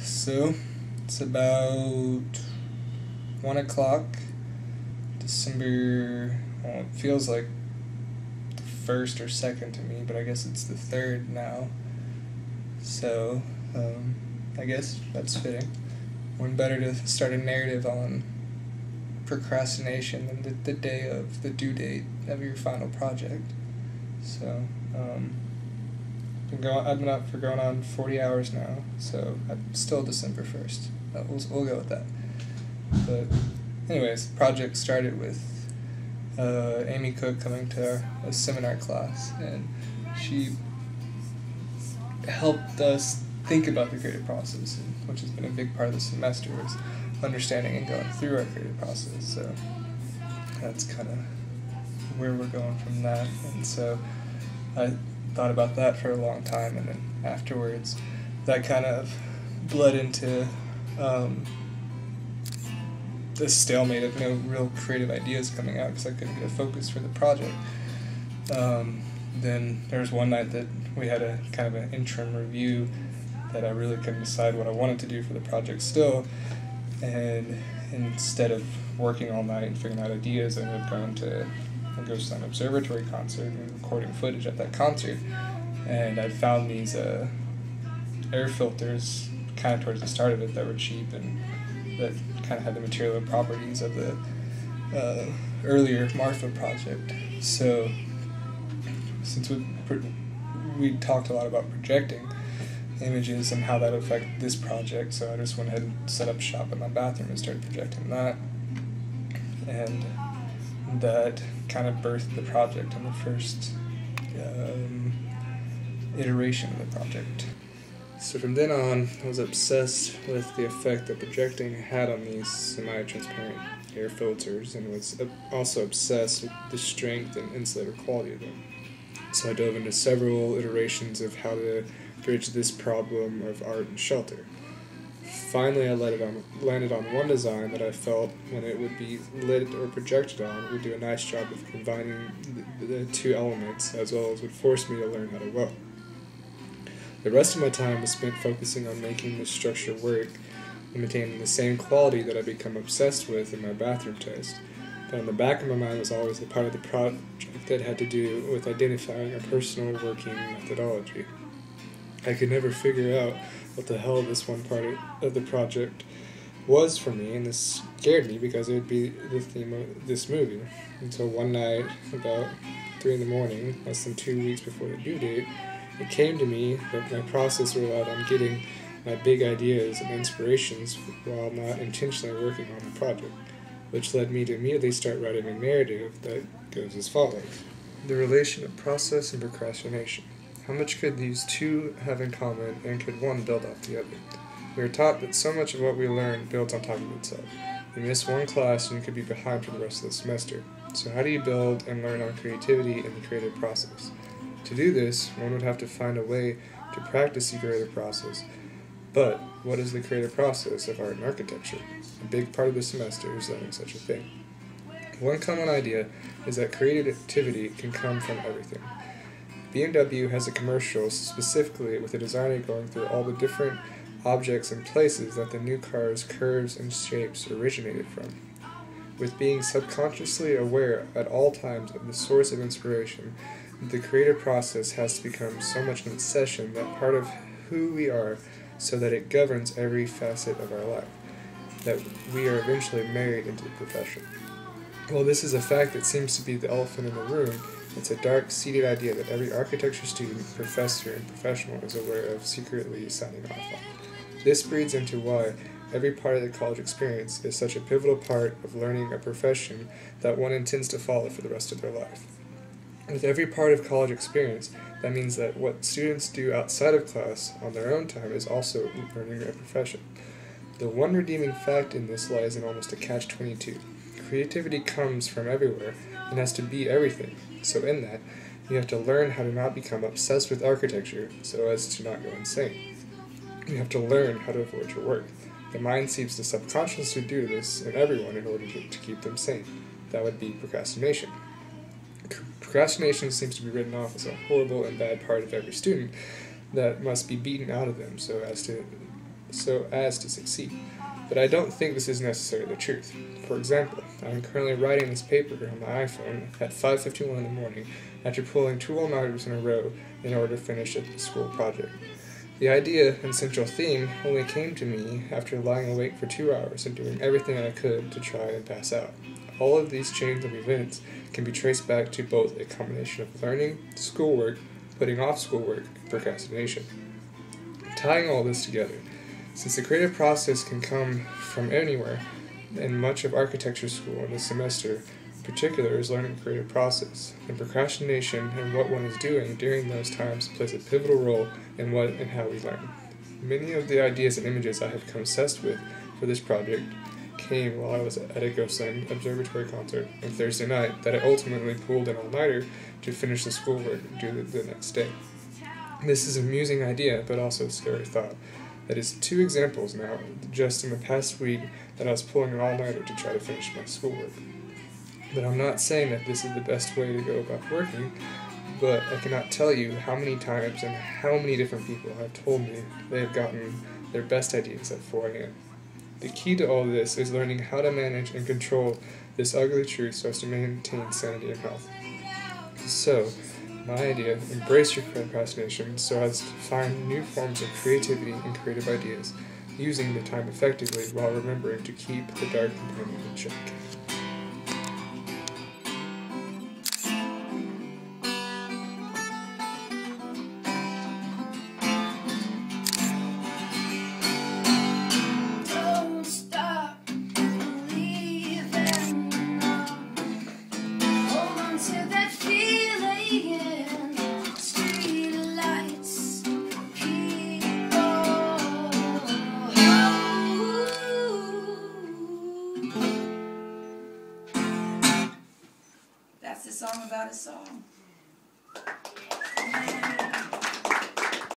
So, it's about 1 o'clock, December, well, it feels like the 1st or 2nd to me, but I guess it's the 3rd now. So, I guess that's fitting. When better to start a narrative on procrastination than the day of the due date of your final project. So, I've been up for going on 40 hours now, so it's still December 1st. We'll go with that. But anyways, the project started with Amy Cook coming to a seminar class, and she helped us think about the creative process, which has been a big part of the semester, is understanding and going through our creative process. So that's kind of where we're going from that. And so I thought about that for a long time, and then afterwards that kind of bled into this stalemate of no real creative ideas coming out because I couldn't get a focus for the project. Then there was one night that we had a kind of an interim review that I really couldn't decide what I wanted to do for the project still, and instead of working all night and figuring out ideas, I ended up going to an observatory concert and recording footage at that concert. And I found these air filters kind of towards the start of it that were cheap and that kind of had the material properties of the earlier Marfa project. So since we talked a lot about projecting images and how that affected this project, so I just went ahead and set up shop in my bathroom and started projecting that. And that kind of birthed the project and the first iteration of the project. So from then on, I was obsessed with the effect that projecting had on these semi-transparent air filters, and was also obsessed with the strength and insulator quality of them. So I dove into several iterations of how to bridge this problem of art and shelter. Finally, I landed on one design that I felt, when it would be lit or projected on, would do a nice job of combining the two elements, as well as would force me to learn how to weld. The rest of my time was spent focusing on making the structure work and maintaining the same quality that I'd become obsessed with in my bathroom test. But on the back of my mind was always the part of the project that had to do with identifying a personal working methodology. I could never figure out what the hell this one part of the project was for me, and this scared me because it would be the theme of this movie. Until one night, about 3 in the morning, less than 2 weeks before the due date, it came to me that my process relied on getting my big ideas and inspirations while not intentionally working on the project, which led me to immediately start writing a narrative that goes as follows. The relation of process and procrastination. How much could these two have in common, and could one build off the other? We are taught that so much of what we learn builds on top of itself. You miss one class and you could be behind for the rest of the semester. So how do you build and learn on creativity in the creative process? To do this, one would have to find a way to practice the creative process. But what is the creative process of art and architecture? A big part of the semester is learning such a thing. One common idea is that creativity can come from everything. BMW has a commercial specifically with a designer going through all the different objects and places that the new car's curves and shapes originated from. With being subconsciously aware at all times of the source of inspiration, the creative process has to become so much an obsession that part of who we are, so that it governs every facet of our life, that we are eventually married into the profession. While this is a fact that seems to be the elephant in the room, it's a dark-seated idea that every architecture student, professor, and professional is aware of secretly signing off on. This breeds into why every part of the college experience is such a pivotal part of learning a profession that one intends to follow for the rest of their life. With every part of college experience, that means that what students do outside of class on their own time is also learning a profession. The one redeeming fact in this lies in almost a catch-22. Creativity comes from everywhere and has to be everything. So in that, you have to learn how to not become obsessed with architecture so as to not go insane. You have to learn how to avoid your work. The mind seems to subconsciously do this in everyone in order to keep them sane. That would be procrastination. Procrastination seems to be written off as a horrible and bad part of every student that must be beaten out of them so as to so as to succeed. But I don't think this is necessarily the truth. For example, I am currently writing this paper on my iPhone at 5:51 in the morning after pulling 2 all-nighters in a row in order to finish a school project. The idea and central theme only came to me after lying awake for 2 hours and doing everything I could to try and pass out. All of these chains of events can be traced back to both a combination of learning, schoolwork, putting off schoolwork, and procrastination. Tying all this together, since the creative process can come from anywhere, and much of architecture school in this semester in particular is learning the creative process, and procrastination and what one is doing during those times plays a pivotal role in what and how we learn. Many of the ideas and images I have come obsessed with for this project came while I was at a Ghostland Observatory concert on Thursday night that I ultimately pulled an all-nighter to finish the schoolwork due the next day. This is an amusing idea, but also a scary thought. That is 2 examples now, just in the past week, that I was pulling an all-nighter to try to finish my schoolwork. But I'm not saying that this is the best way to go about working, but I cannot tell you how many times and how many different people have told me they have gotten their best ideas at 4 a.m. The key to all this is learning how to manage and control this ugly truth so as to maintain sanity and health. So, my idea, embrace your procrastination so as to find new forms of creativity and creative ideas, using the time effectively while remembering to keep the dark companion in check. That's the song about a song.